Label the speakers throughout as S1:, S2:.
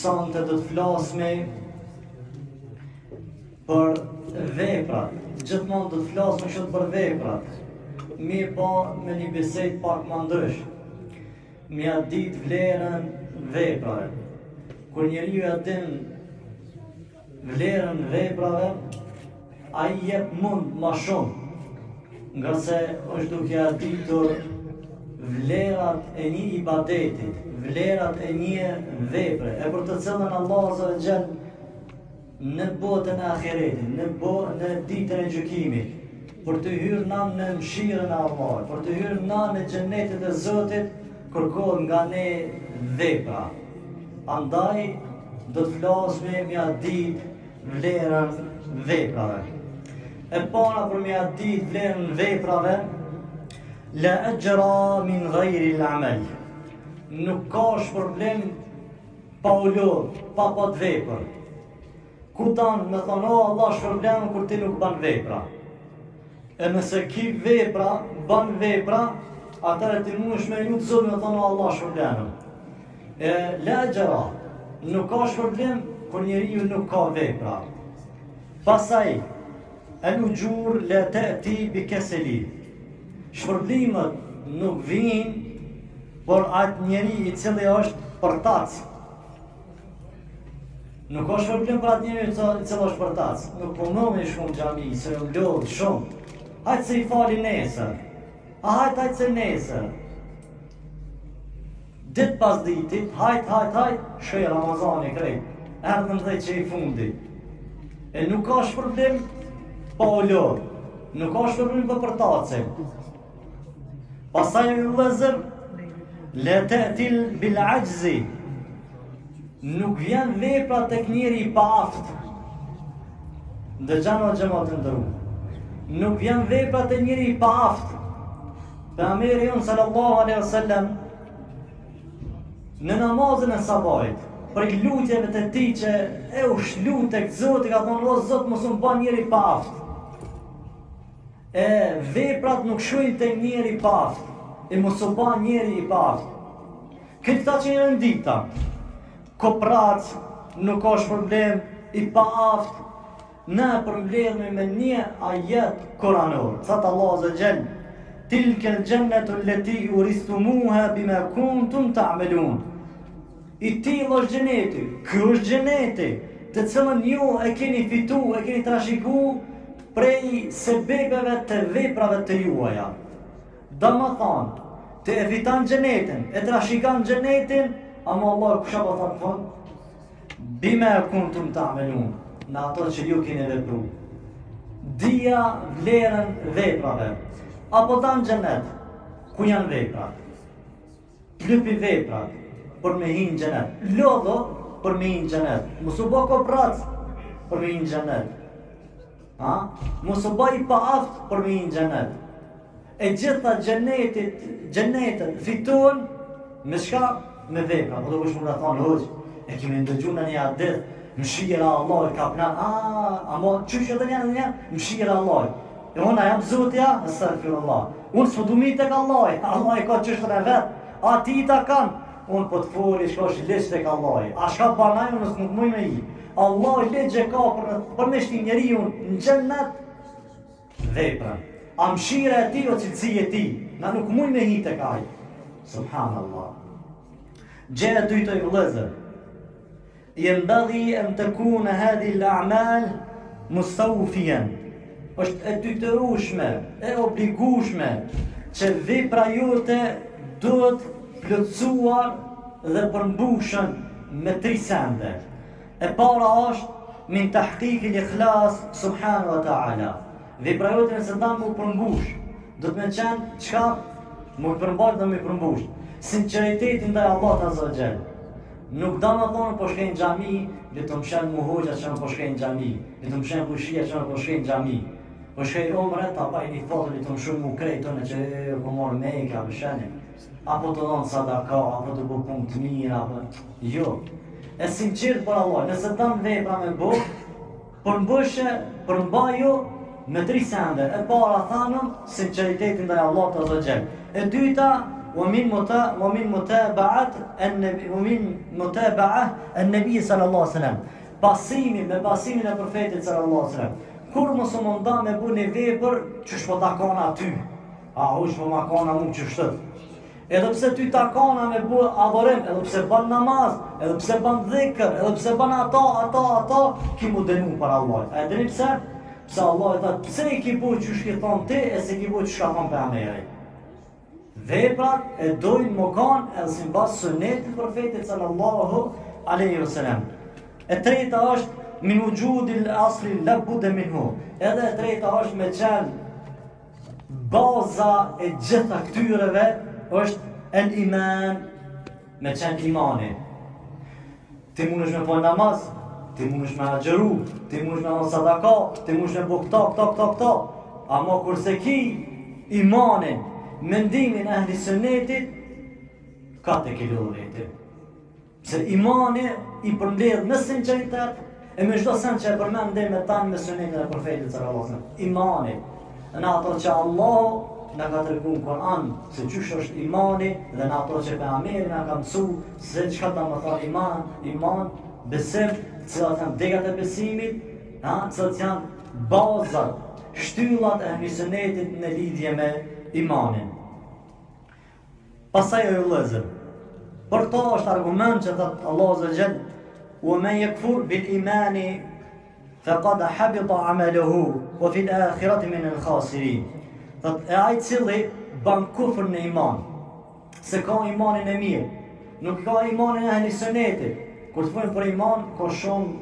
S1: sonte do të flasme për veprat. Gjithmonë do të flasme shumë për veprat. Mirë po me një bisedë pak më ndrysh. Mja ditë vlerën veprave. Kur njeriu ja din vlerën veprave, ai jep mund më shumë. Nga se është duke ja ditur vlerat e një ibadetit, vlerat e një vepre, e për të cilën Allah Azza wa Jall në botën e ahiretit, në ditën e gjykimit, për të hyrë na në mëshirën e Allahut, për të hyrë na në xhenetin e Zotit, kërkohet nga ne vepra. Andaj do të flasim mja ditë vlerën veprave. E para për mja ditë vlerën veprave, la ajra min ghayri al-amal. Nuk ka shpërblim pa u lodh, pa pat vepër. Ku tanë me thonë, o Allah shpërblim kur ti nuk ban vepra. E nëse ki vepra, ban vepra, atëre ti mundesh me lutë Zotin me thonë, o Allah shpërblim. La ajra, nuk ka shpërblim kur njeriu nuk ka vepra. Pastaj al-ujur la ta'ti bi kasali. Shpërblimet nuk vijnë por atë njeri i cili është përtac. Nuk ka shpërblim për atë njeri i cili është përtac. Nuk punoni shumë xhami, se u lodh shumë. Hajtë se i fali nesër. Hajtë se nesër. Ditë pas ditit, hajtë, shkoj Ramazani krejt. Erdhën dhe që i fundi. E nuk ka shpërblim pa u lodh. Nuk ka shpërblim për përtacim. Pastaj vëllezër, la ta'til bil ajzi. Nuk vjen vepra tek njeri i paaft. Dëgjano xhamat të ndëruar. Nuk vjen vepra tek njeri i paaft. Pejgamberi sallallahu alaihi wasallam në namazin e sabahit, për lutjeve të tij që e u shlut tek Zoti, ka thonë, o Zot, mos u bën njeri i paaft. E veprat nuk shojnë të njeri i paaft, e mos u bën njeri i paaft. Këta që janë ndita, koprac, nuk ka problem, i paaft, ne përmbledhemi me një ajet koranor. Thot Allah Azza Jall, tilka al-jannatu allati uristumuha bima kuntum ta'malun. I tillë është xheneti, ky është xheneti, të cilën ju e keni fitu, e keni trashëguar prej sebebeve të veprave të juaja. Domethënë, të evitan xhenetin, e trashëgon xhenetin, ama Allah kusha po thot fund, bima kuntum ta'malun, në ato që ju keni vepruar. Dia vlerën veprave. Apo ta në xhenet, ku janë veprat? Lypi veprat për me hinë xhenet. Lodho për me hinë xhenet. Mos u bë koprac për me hinë xhenet. Mos u bë i paaft për me hinë xhenet. E gjitha xhenetet fitohen me çka? Me vepra. Po do kush mund ta thonë, hoç, e kemi ndëgjuar në një hadith, mëshira e Allahut ka plan. Amo çuçi edhe janë mëshira e Allahut. E unë jam Zotja, astaghfirullah. Unë s'po du mi tek Allahi, Allah ka çështën e vet. A ti ta kanë? Unë po të foli, shkosh leç tek Allahi. A shka banaj, unë s'nuk muj me i. Allah legje ka për me shti njeriu në xhennet veprën. A mëshira e ti o cilësia e ti, na nuk muj me hi tek ai. Subhanallah. Gjëja e dytë e vëllezër. Yenbaghi an takuna hadhihi al-a'mal mustawfiyan. Është e dytërueshme, e obligueshme që vepra jote duhet plotësuar dhe përmbushën me 3 sende. E para është min tahqiq al-ikhlas subhanahu wa ta'ala. Vepra jote nëse ta mu përmbush, do të më qenë çka mu përmbash dhe më përmbush. Sinqeriteti ndaj Allahut Azza wa Jall. Nuk do të thonë po shkoj në xhami, le të mshen muhoja që po shkoj në xhami, le të mshen bushia që po shkoj në xhami. Po shkoj omre, ta pa i një foto, le të mshen mu krejtone që po morë mejka, msheni. Apo të donë sadaka, apo të bu punë të mirë, apo... Jo. E sinqert për Allah, nëse të në vepra me bu, përmbaju me 3 sende. E para thanëm, sinceritetin ndaj Allahut Azza wa Jall. E dyta, ومن متابعة النبي صلى الله عليه وسلم. Pasimin e profetit sallallahu alaihi wasallam. Kur mos u mundon me bu një vepër që shpo takon aty. A u shpo ma kona mu që shtët. Edhe pse ty takona me bu adhurim, edhe pse bën namaz, edhe pse bën dhikr, edhe pse bën ato, ki mu denu për Allah. E dini pse? Pse Allah e thot, pse i ki bu që shki thon ti, e se ki bu që shka thon pejgamberi. Veprat e dojnë më kanë edhe si mbas sunetit profetit sallallahu alaihi wasallam. E treta është min wujudil asli la budda minhu. Edhe e treta është me qenë baza e gjitha këtyreve është el iman, me qenë imani. Ti mundesh me fal namaz, ti mundesh me agjeru, ti mundesh me dhënë sadaka, ti mundesh me bëu këto. Ama kurse ki imanin, mendimin e ahli sunnetit, ka të kilodhëti. Se imani i përmbledh me sinqeritet e me çdo sen që e përmend me tanë me sunetin e profetit sallallahu alaihi wasallam. Imani në ato që Allah na ka treguar në Kur'an se çysh është imani dhe në ato që pejgamberi na ka mësuar se çka do të thotë iman, besim, cilat janë degat e besimit, cilat janë bazat, shtyllat e sunetit në lidhje me imanin. Pastaj e vëllezër, për to është argument që thot Allah azza jall, "Wa man yakfur bil imani faqad habita 'amaluhu wa fil akhirati min al khasirin." Thot e ai cili ban kufër në iman, se ka imanin e mirë, nuk ka imanin e ahli sunetit. Kur të folën për iman, ka shumë,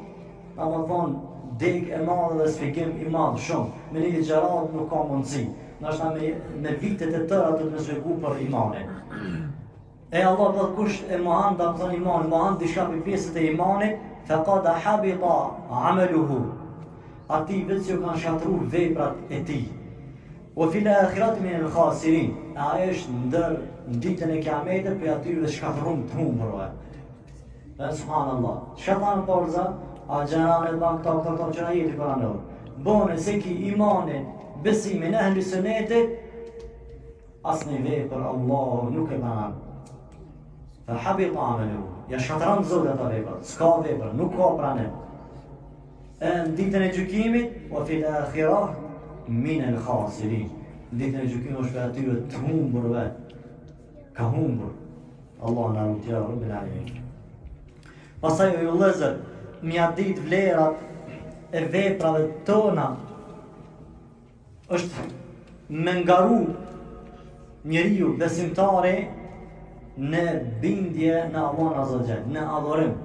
S1: domethënë, deg e madhe dhe shpjegim i madh shumë. Me një gjërat nuk ka mundësi. Nashta me vitet e tëra do të më shpjegoj për imanin. E Allah do të kush e mohan, do të thonë iman, mohan diçka për pjesët e imanit, faqad habita 'amaluhu. Ati vetë që kanë shatruar veprat e tij. Wa fil akhirati min al khasirin. Ai është ndër ditën e Kiametit për atyre shkatërrum të humbur. Subhanallah. Shëtan porza, a gjenerale bank këto që na jeti Kur'anor. Bone se ki imanin, besimin e ahli sunnetit, asnjë vepër Allah nuk e banon. Fa habita 'amaluhu. Ja shkatëron zotë ato vepra. S'ka vepër, nuk ka pranim. Në ditën e gjykimit, wa fil akhirah min al khasirin. Ditën e gjykimit është për atyre të humburve. Ka humbur. Allah na lutja Rabbil alamin. Pastaj ju vëllezër, mja ditë vlerat e veprave tona është me ngaru njeriu besimtari në bindje në Allah azza jall, në adhurim.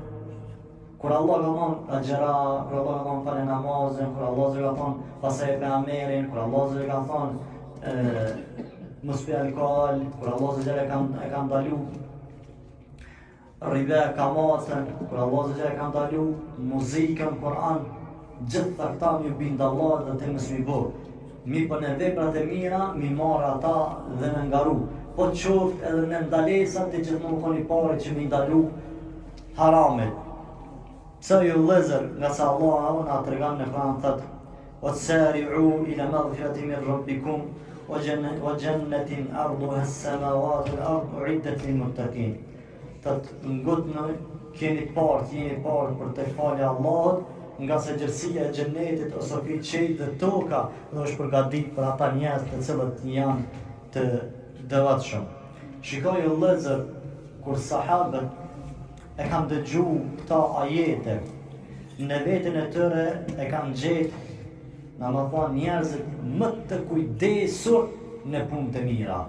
S1: Kur Allah ka thonë agjera, kur Allah ka thonë falë namazin, kur Allah ka thonë pasaj pejgamberin, kur Allah ka thonë mos pi alkool, kur Allah e ka ndalu riba, kamatën, kur Allah e ka ndalu muzikën, Kur'an, gjitha këta mi bindë Allah dhe të mësë mi bërë. Mi për në veprat e mira, mi marë ata dhe në ngaru. Po të qoftë edhe në ndalesat të gjithmonë koni pare që mi ndalu haramit. Pse ju vëllezër, nga sa Allah na tregon në Kur'an thotë: "Wasari'u ila maghfiratin min rabbikum wa jannatin arduha as-samawati wal-ardu u'iddat lil-muttaqin." Thotë ngutni, jeni parë për të falë Allahut, nga se gjërësia e xhenetit ose ky qejt dhe toka do është përgatitur për ata njerëz të cilët janë të devotshëm. Shikoj vëllezër, kur sahabët e kanë dëgju këta ajete, në vetën e tëre e kanë gjetë, në më thonë njerëzit më të kujdesur në punë të mira.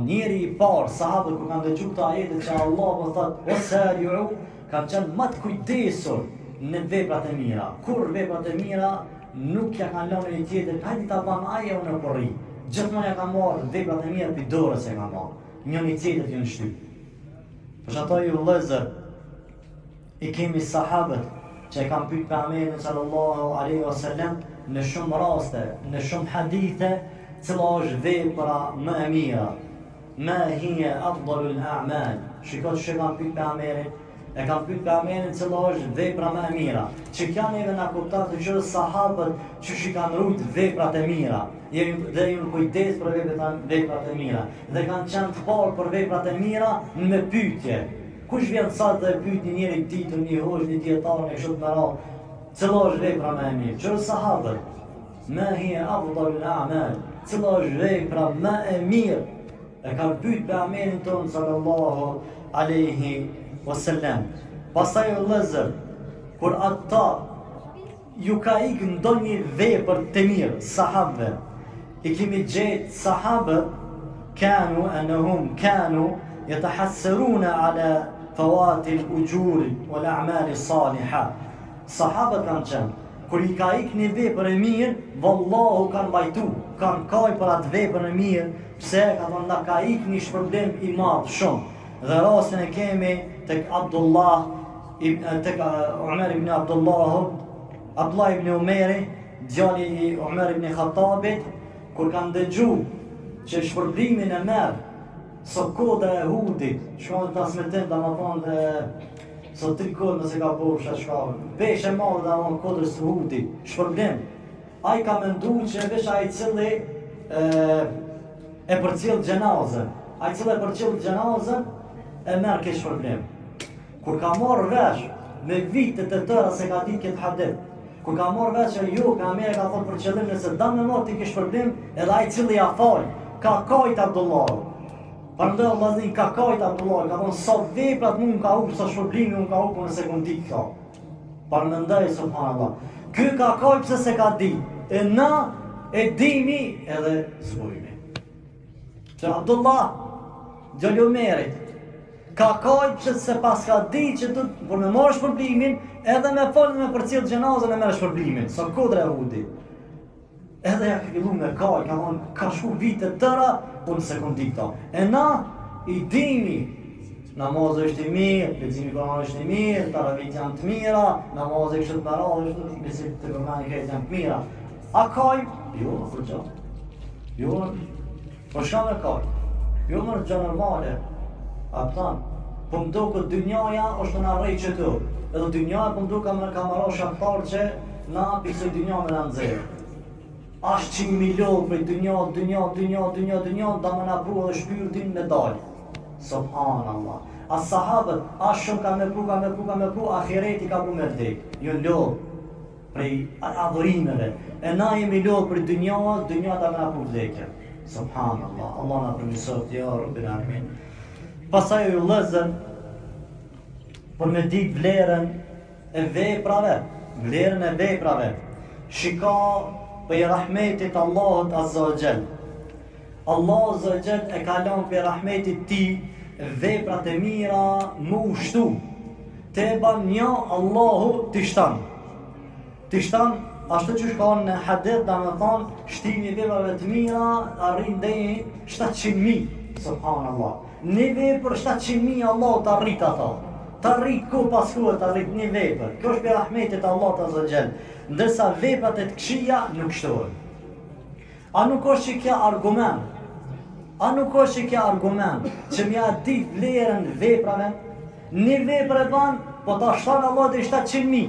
S1: Njeri i parë, sahabët kur kanë dëgju këta ajete që Allah më thotë, "Wasari'u", kanë qenë më të kujdesur në veprat e mira. Kur veprat e mira nuk ja kanë lënë një tjetër, hajde ta bën ai unë në porri. Gjithmonë ja kanë marrë veprat e mira për dorës e kanë marrë. Njëri tjetër ju në shtyp. Për ato ju vëllezër, i kemi sahabët që e kanë pyet pejgamberin sallallahu alaihi wasallam në shumë raste, në shumë hadithe, cila është vepra më e mira. Ma hiya afdalul a'mal. Shikoj që kanë pyet pejgamberin, e kanë pyet pejgamberin cila është vepra më e mira. Që kanë edhe na kuptat të qenë sahabët që i kanë rujt veprat e mira. Dhe ju kujdes për veprat e mira. Dhe kanë qenë të parë për veprat e mira me pyetje. Kush vjen sa të pyet një njeri ditën, një hoxh, një dietar, një kështu të radhë, cila është vepra më e mirë? Që sahabët, ma hiya afdalul a'mal, cila është vepra më e mirë? E kanë pyet pejgamberin ton sallallahu alaihi wasallam. Pastaj o vëllezër, kur ata ju ka ikë ndonjë vepër të mirë, sahabëve, i kemi gjetë sahabët kanu yatahassaruna ala fawati al-ujur wal-a'mal as-salihah. Sahabët kanë qenë, kur i ka ikë një vepër e mirë, vallahu kanë bajtu, kanë kaj për atë vepër e mirë, pse ka thonë na ka ikë një shpërblim i madh shumë. Dhe rastin e kemi tek Abdullah Umar ibn Abdullah ibn Umeri, djali i Umar ibn Khattabit, kur kanë dëgju që shpërblimin e merr sot koda e Hudit, shkon transmetim domethënë sot tri kodë nëse ka bërë shkallën. Peshë e madhe domethënë kodrës së Hudit, shpërblim. Ai ka menduar që veç ai cili e përcjell xhenazën. Ai cili e përcjell xhenazën e merr këtë shpërblim. Kur ka marrë vesh me vitet e tëra se ka ditë këtë hadith, kur ka marrë vesh që ju ka merr ka thonë për qëllim nëse dam me moti këtë shpërblim, edhe ai cili ja fal, ka kajt Abdullah. Prandaj Allahu ka kajt Abdullah, ka thonë sa veprat mund ka hup, sa shpërblimi mund ka hup në sekondë kjo. Prandaj subhanallah. Ky ka kajt pse se ka ditë. E na e dimi edhe zbujmi. Që Abdullah djali Umerit ka kajt pse se pas ka ditë që do kur me marrë shpërblimin, edhe me fal me përcjell xhenazën e merr shpërblimin. Sa kodra e Hudit. Edhe ja fillu me kaj, ka thonë, ka shku vite tëra, po në sekundi këta. E na, i dimi, namazë është i mirë, leximi Kur'anit është i mirë, taravit janë të mira, namazë kështë të maradhë, është besim të Kur'anit këtë janë të mira. A kaj? Jo, në kërqa. Jo, po shka me kaj? Jo, në gjë normale. A pëtanë, po më do këtë dynjaja është në arrej që të. Edhe dynjaja po më do ka mara shaktarë që na pisoj dynja me në nëzirë. Ashtë 100 milion për dynja, da më nga pru edhe shpyrtin me dalë. Subhanallah. A sahabët, ashtë shumë ka me pru, ahireti ka pru me vdek. Jo lodhë prej adhurimeve. E na jemi lodhë për dynja da më nga pru vdekje. Subhanallah. Allah nga përmisot, ja, Rabbin Alamin. Pasaj ju lëzën, për me ditë vlerën e veprave. Shika për rahmetit Allahut Azza wa Jall. Allah Azza wa Jall e ka lënë për rahmetit ti veprat e mira më ushtu. Te ban një Allahu t'i shtan. T'i shtan ashtu që shkon në hadith dhe me thonë shtimi veprave të mira arrin deri 700.000. Subhanallah. Një vepër 700.000 Allah të arrit ata. Të arrit ku pas ku të arrit një vepër. Kjo është për rahmetit Allah Azza wa Jall. Ndërsa veprat e të këqija nuk shtohen. A nuk është që kja argument që mja dit vlerën veprave? Një vepër e ban, po ta shtanë Allah dhe 700.000.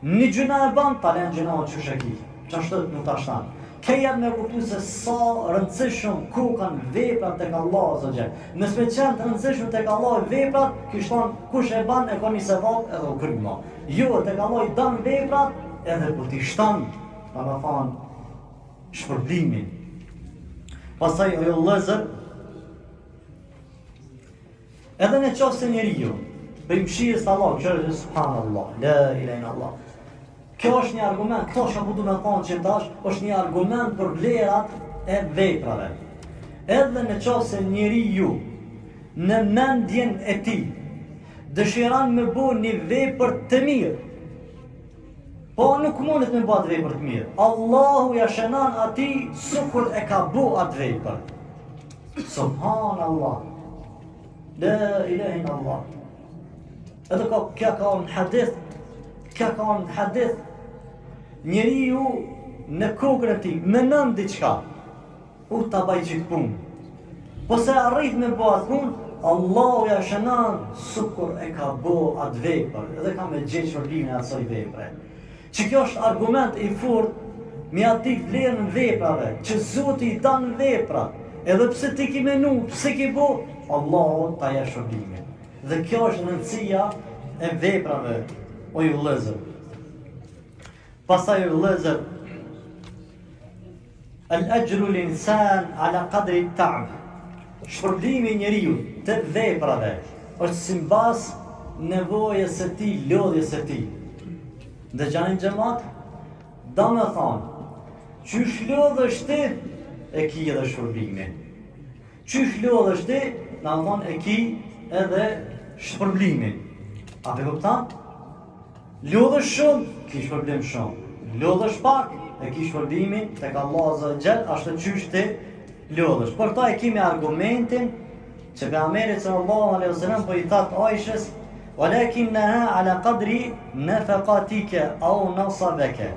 S1: Një gjuna e ban, ta len gjuna o që shëki. Që ashtë nuk ta shtanë. Këja me kuptu se sa rëndësishëm ku kanë veprat tek Allah Azza wa Jall. Nëse me qenë të rëndësishëm tek Allah veprat, kishton kush e ban e ka një sevap edhe u kryma. Jo, tek Allah i dan veprat edhe po t'i shtan, ta me thonë, shpërblimin. Pastaj o jo lëzër, edhe në qofë se njeri ju, për mshirës të Allah, kërë dhe subhanallah, la ilaha illallah. Kjo është një argument, këto që po du me thonë që tash, është një argument për vlerat e veprave. Edhe në qofë se njeri ju, në mendjen e ti, dëshiran me bo një vepër të mirë, po nuk mundet me bo atë vepër të mirë. Allahu ja shënan ati sukur e ka bo atë vepër. Subhanallah. La ilaha illallah. Edhe kja ka në hadith, njeri ju në kokën e ti, menën diqka, u të baj qitë punë. Po se arrit me bo atë punë, Allahu ja shënon sukur e ka bo atë vepër, edhe ka me gjetë shpërblimin e asaj vepre. Që kjo është argument i fortë me ati vlerën veprave, që Zoti i dan veprat, edhe pse ti ki menu, pse ki bo, Allahu ta jep shpërblimin. Dhe kjo është rëndësia e veprave, o ju vëllezër. Pastaj ju vëllezër, al-ajru l-insan ala qadri ta'b. Shpërblimi i njeriu të veprave është simbas nevojës së tij, lodhjes së tij. Dhe xhanin xhamat, do me thonë, qysh lodhesh ti, e ki edhe shpërblimin. Qysh lodhesh ti, do me thonë, e ki edhe shpërblimin. A të kupton? Lodhesh shumë, ki shpërblim shumë. Lodhesh pak, e ki shpërblimin tek Allahu azza wa jall, ashtu qysh ti lodhesh. Por ta e kemi argumentin që pejgamberi sallallahu alaihi wasallam po i that Aishës, "Walakinnaha ala qadri nafaqatika aw nasabaka."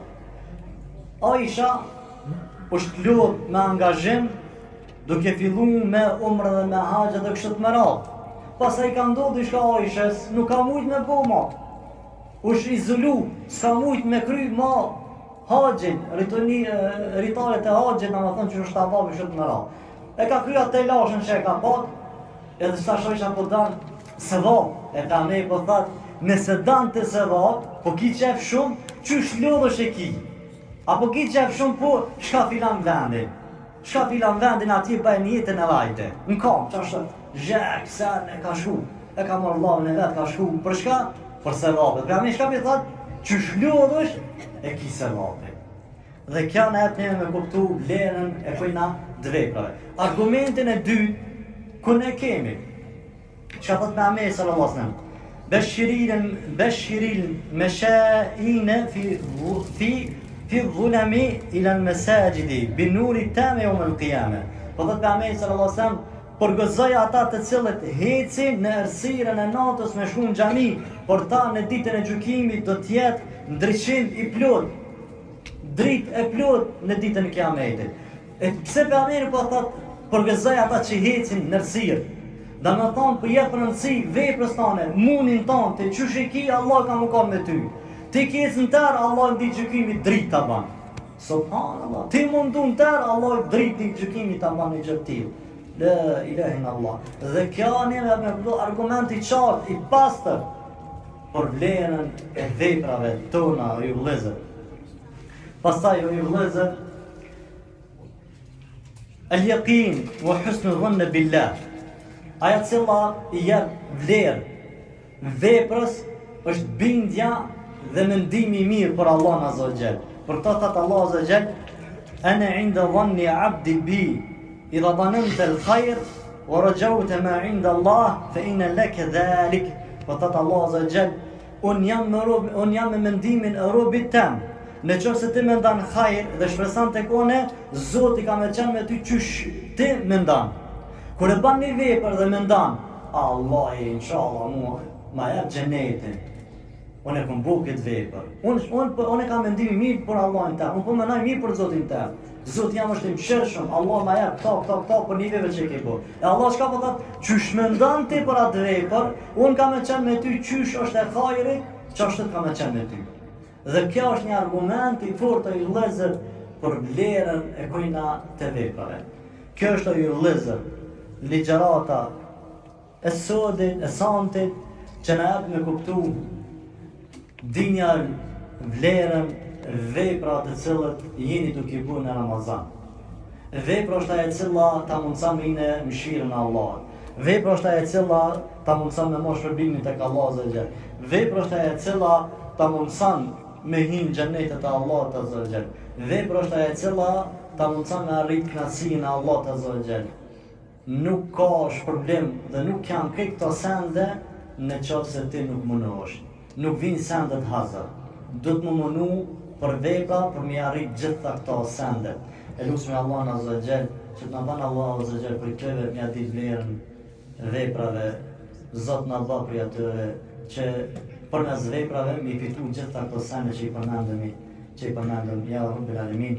S1: Aisha është lodh me angazhim, duke filluar me umrë dhe me haxh dhe kështu me radhë. Pastaj ka ndodhur diçka Aishës, nuk ka mujt me bo ma. Është izolu, s'ka mujt me kry ma haxhin, ritalet e haxhit, domethënë që është tavafi shumë më radh. E ka kryer atë lashën që e ka pat, edhe sa shoqja po dan sevap, e ta me po that, nëse dan të sevap, po ki qef shumë, qysh lodhesh e ki? Apo ki qef shumë, po shka filan vendin. Shka filan vendin atje bëjnë jetën e vajte. Në kam, që është zhek, sen, e ka shku, e ka marrë lavën e vetë, ka shku, për shka? Për sevapet. Pra me shka për thot, qysh lodhesh, e ki sevapet. Dhe kja në epë me kuptu vlerën e kujna dveprave. Argumentin e dytë, ku ne kemi, që ka thot me Ame sallallahu alaihi wasallam, beshiril me shaine fi dhulami ila al-masajidi bin nuri tame yawm al-qiyamah. Po thot me Ame sallallahu alaihi wasallam, përgëzoj ata të cilët hecin në errësirën e natës me shku në xhami, por ta në ditën e gjykimit do të jetë ndryshim i plot, dritë e plot në ditën e Kiametit. E pse pejgamberi po thot përgëzoj ata që hecin në errësirë? Do të thonë po jep rëndësi veprës tane, munin tonë, të çush e ki Allah ka më kon me ty. Ti ke në tërë, Allah në ditë gjykimit dritë ta ban. Subhanallah. Ti mundun tërë, Allah dritë ditë gjykimit ta ban në gjëtil. La ilaha illallah. Dhe kjo ne me argument i qartë, i pastër për vlerën e veprave tona, o ju vëllezër. Pastaj o ju vëllezër, al-yaqin wa husnu dhann billah. Aja cila i jep vlerë veprës është bindja dhe mendimi i mirë për Allah azza wa jall. Për këtë thot Allah azza wa jall, ana inda dhanni 'abdi bi idha dhananta al-khair wa rajawta ma 'inda Allah fa inna laka dhalik. Po thot Allah azza wa jall, un jam me mendimin e robit tem. Në qoftë se ti mendon hajër dhe shpreson tek unë, Zoti ka më qenë me ty qysh ti mendon. Kur e ban një vepër dhe mendon, Allah inshallah mua ma jep xhenetin. Unë e kam bu këtë vepër. Unë kam mendimin mirë për Allahin tem. Unë po mendoj mirë për Zotin tem. Zoti jam është i mëshirshëm, Allah ma jep këto për një vepër që ke bu. E Allah çka po thot, qysh mendon ti për atë vepër, unë kam më qenë me ty qysh është e hajrit, ç'është kam më qenë me ty. Dhe kjo është një argument i fortë i vëllezër për vlerën e kujna të veprave. Kjo është i vëllezër ligjërata e sodit, e santit, që na jep me kuptu dinja vlerën vepra të cilët jeni duke bërë në Ramazan. Vepra është ajo e cila ta mundson me inë mëshirën e Allahut. Vepra është ajo e cila ta mundson me mosh shpërblimin tek Allahu azza wa jall. Vepra është ajo e cila ta mundson me hinë xhenetet e Allahut azza wa jall. Vepra është ajo e cila ta mundson me arrit kënaqësinë e Allahut azza wa jall. Nuk ka shpërblim dhe nuk janë këto sende në qoftë se ti nuk munohesh. Nuk vinë sendet hazard. Do të më munu për vepra për mi arrit gjitha këto sende. E lutem Allahun azza wa jall që të na bën Allahu azza wa jall për këtyre me atë vlerën veprave. Zot na bë për atyre që përmes veprave mi fitu gjitha këto sende që i përmendëm ja Rabbil Alamin.